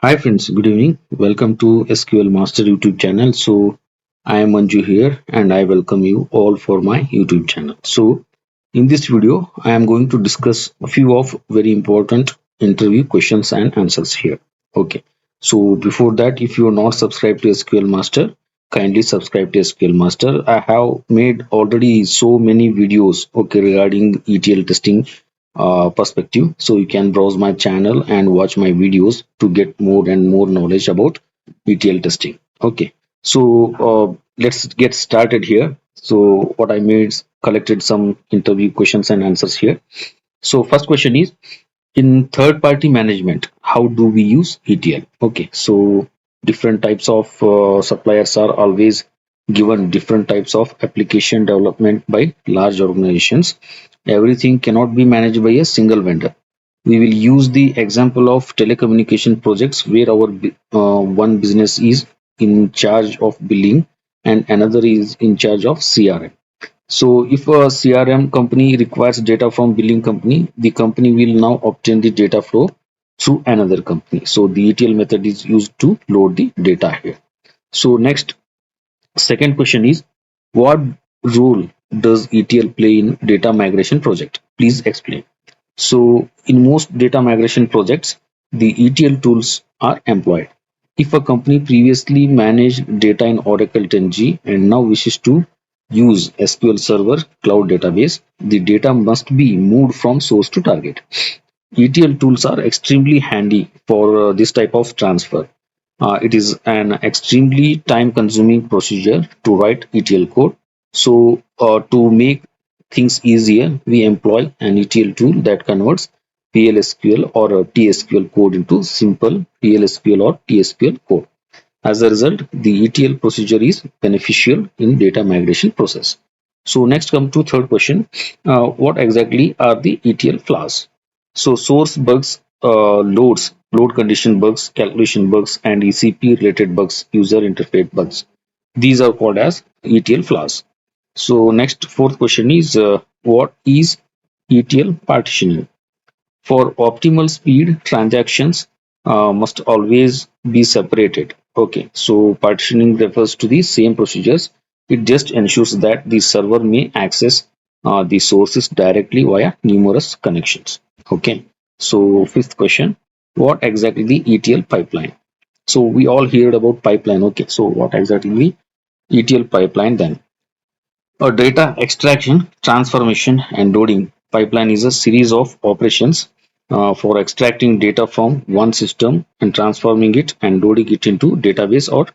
Hi friends, good evening. Welcome to SQL Master YouTube channel. I am Manju here and I welcome you all for my YouTube channel. In this video, I am going to discuss a few of very important interview questions and answers here. Okay. So before that, if you are not subscribed to SQL Master, kindly subscribe to SQL Master. I have made already so many videos regarding ETL testing perspective, so you can browse my channel and watch my videos to get more and more knowledge about ETL testing. Okay, so let's get started here. So what I made is collected some interview questions and answers here. So first question is, in third party management, how do we use ETL? Okay, so different types of suppliers are always given different types of application development by large organizations. Everything cannot be managed by a single vendor. We will use the example of telecommunication projects where our one business is in charge of billing and another is in charge of CRM. So if a CRM company requires data from billing company, the company will now obtain the data flow through another company. So the ETL method is used to load the data here. So next, second question is, what role does ETL play in data migration project? Please explain. So in most data migration projects, the ETL tools are employed. If a company previously managed data in Oracle 10G and now wishes to use SQL Server cloud database, the data must be moved from source to target. ETL tools are extremely handy for this type of transfer. It is an extremely time consuming procedure to write ETL code. To make things easier, we employ an ETL tool that converts PLSQL or TSQL code into simple PLSQL or TSQL code. As a result, the ETL procedure is beneficial in data migration process. So next come to third question. What exactly are the ETL flaws? So source bugs, load condition bugs, calculation bugs, and ECP related bugs, user interface bugs. These are called as ETL flaws. So next fourth question is, what is ETL partitioning? For optimal speed, transactions must always be separated. Okay, so partitioning refers to the same procedures. It just ensures that the server may access the sources directly via numerous connections. Okay, so fifth question, what exactly the ETL pipeline? So we all heard about pipeline. Okay, so what exactly the ETL pipeline then? A data extraction, transformation, and loading pipeline is a series of operations for extracting data from one system and transforming it and loading it into database or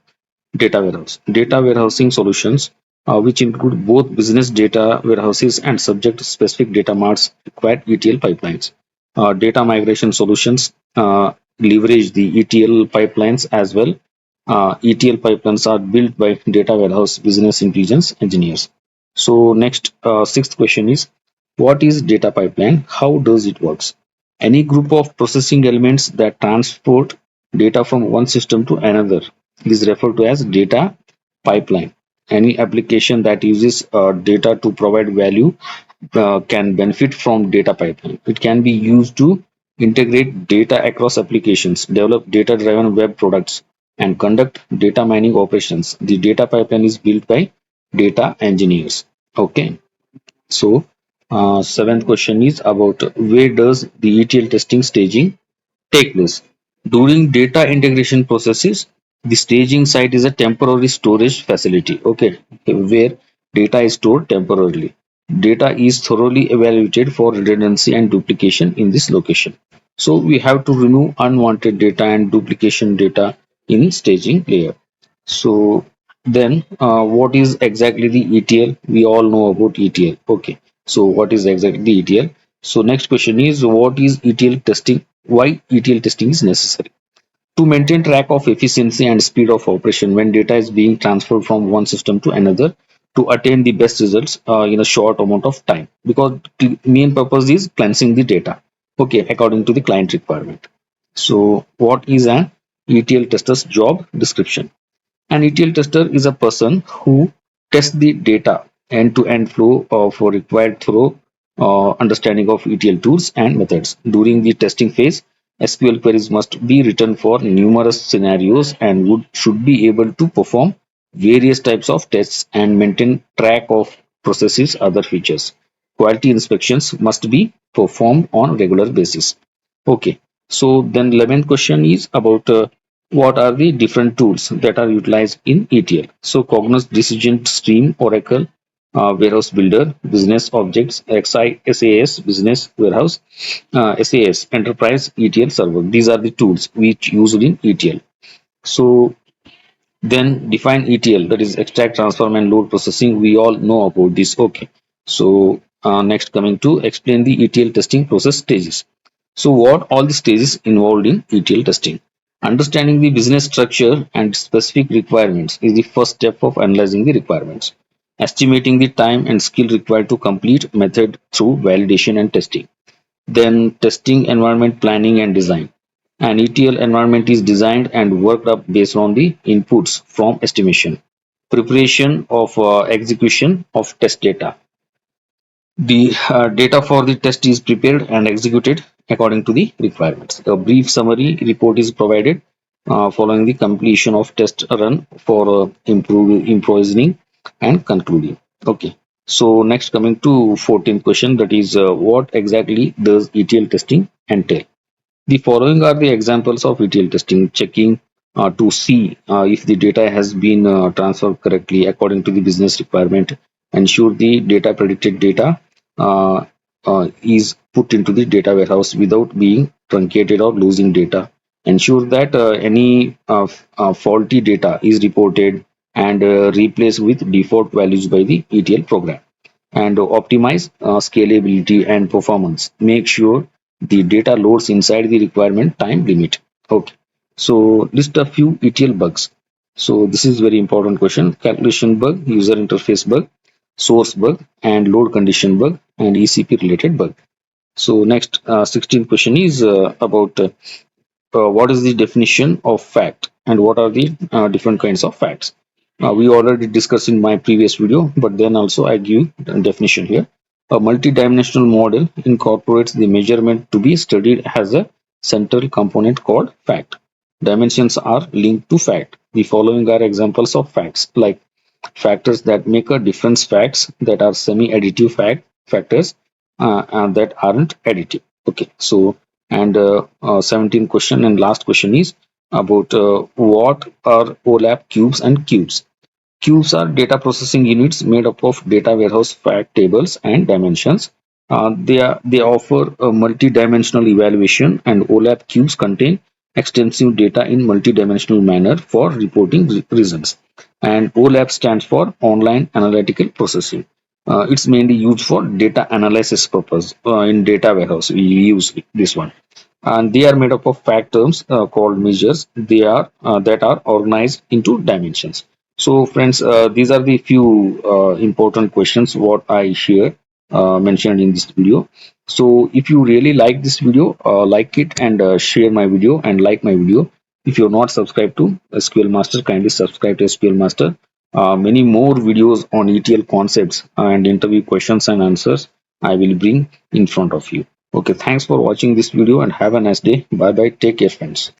data warehouse. Data warehousing solutions, which include both business data warehouses and subject specific data marts, require ETL pipelines. Data migration solutions leverage the ETL pipelines as well. ETL pipelines are built by data warehouse business intelligence engineers. So next, sixth question is, what is data pipeline? How does it works? Any group of processing elements that transport data from one system to another is referred to as data pipeline. Any application that uses data to provide value can benefit from data pipeline. It can be used to integrate data across applications, develop data-driven web products, and conduct data mining operations. The data pipeline is built by data engineers. Okay, so seventh question is about, where does the ETL testing staging take place? During data integration processes, the staging site is a temporary storage facility, okay, where data is stored temporarily. Data is thoroughly evaluated for redundancy and duplication in this location. So we have to remove unwanted data and duplication data in staging layer. So then, what is exactly the ETL? We all know about ETL. Okay. So what is exactly the ETL? So next question is, what is ETL testing? Why ETL testing is necessary? To maintain track of efficiency and speed of operation when data is being transferred from one system to another to attain the best results in a short amount of time. Because the main purpose is cleansing the data. Okay, according to the client requirement. So what is an ETL tester's job description? An ETL tester is a person who tests the data end-to-end flow for required thorough understanding of ETL tools and methods. During the testing phase, SQL queries must be written for numerous scenarios and should be able to perform various types of tests and maintain track of processes other features. Quality inspections must be performed on regular basis. Okay, so then 11th question is about what are the different tools that are utilized in ETL. So Cognos Decision Stream, Oracle, Warehouse Builder, Business Objects, SAS, Business Warehouse, SAS, Enterprise ETL Server. These are the tools which used in ETL. So then define ETL, that is extract, transform, and load processing. We all know about this. Okay. So next coming to explain the ETL testing process stages. So what all the stages involved in ETL testing? Understanding the business structure and specific requirements is the first step of analyzing the requirements. Estimating the time and skill required to complete method through validation and testing. Then testing environment planning and design. An ETL environment is designed and worked up based on the inputs from estimation. Preparation of execution of test data. The data for the test is prepared and executed according to the requirements. A brief summary report is provided following the completion of test run for improvising and concluding. Okay. So next coming to 14th question, that is what exactly does ETL testing entail? The following are the examples of ETL testing: checking to see if the data has been transferred correctly according to the business requirement, ensure the data predicted data is put into the data warehouse without being truncated or losing data, ensure that any faulty data is reported and replaced with default values by the ETL program, and optimize scalability and performance. Make sure the data loads inside the requirement time limit. Okay, so list a few ETL bugs. So this is very important question: calculation bug, user interface bug, source bug, and load condition bug, and ECP related bug. So next 16th question is about what is the definition of fact and what are the different kinds of facts. We already discussed in my previous video, but then also I give the definition here. A multidimensional model incorporates the measurement to be studied as a central component called fact. Dimensions are linked to fact. The following are examples of facts, like factors that make a difference, facts that are semi-additive factors and that aren't additive. Okay, so and 17th question and last question is about what are OLAP cubes and cubes. Cubes are data processing units made up of data warehouse fact tables and dimensions. They offer a multi-dimensional evaluation, and OLAP cubes contain extensive data in multi-dimensional manner for reporting results. And OLAP stands for Online Analytical Processing. It's mainly used for data analysis purpose in data warehouse. We use this one, and they are made up of fact terms called measures. They are that are organized into dimensions. So friends, these are the few important questions what I share mentioned in this video. So if you really like this video, like it and share my video and like my video. If you're not subscribed to SQL Master, kindly subscribe to SQL Master. Many more videos on ETL concepts and interview questions and answers I will bring in front of you. Okay, thanks for watching this video and have a nice day. Bye bye. Take care, friends.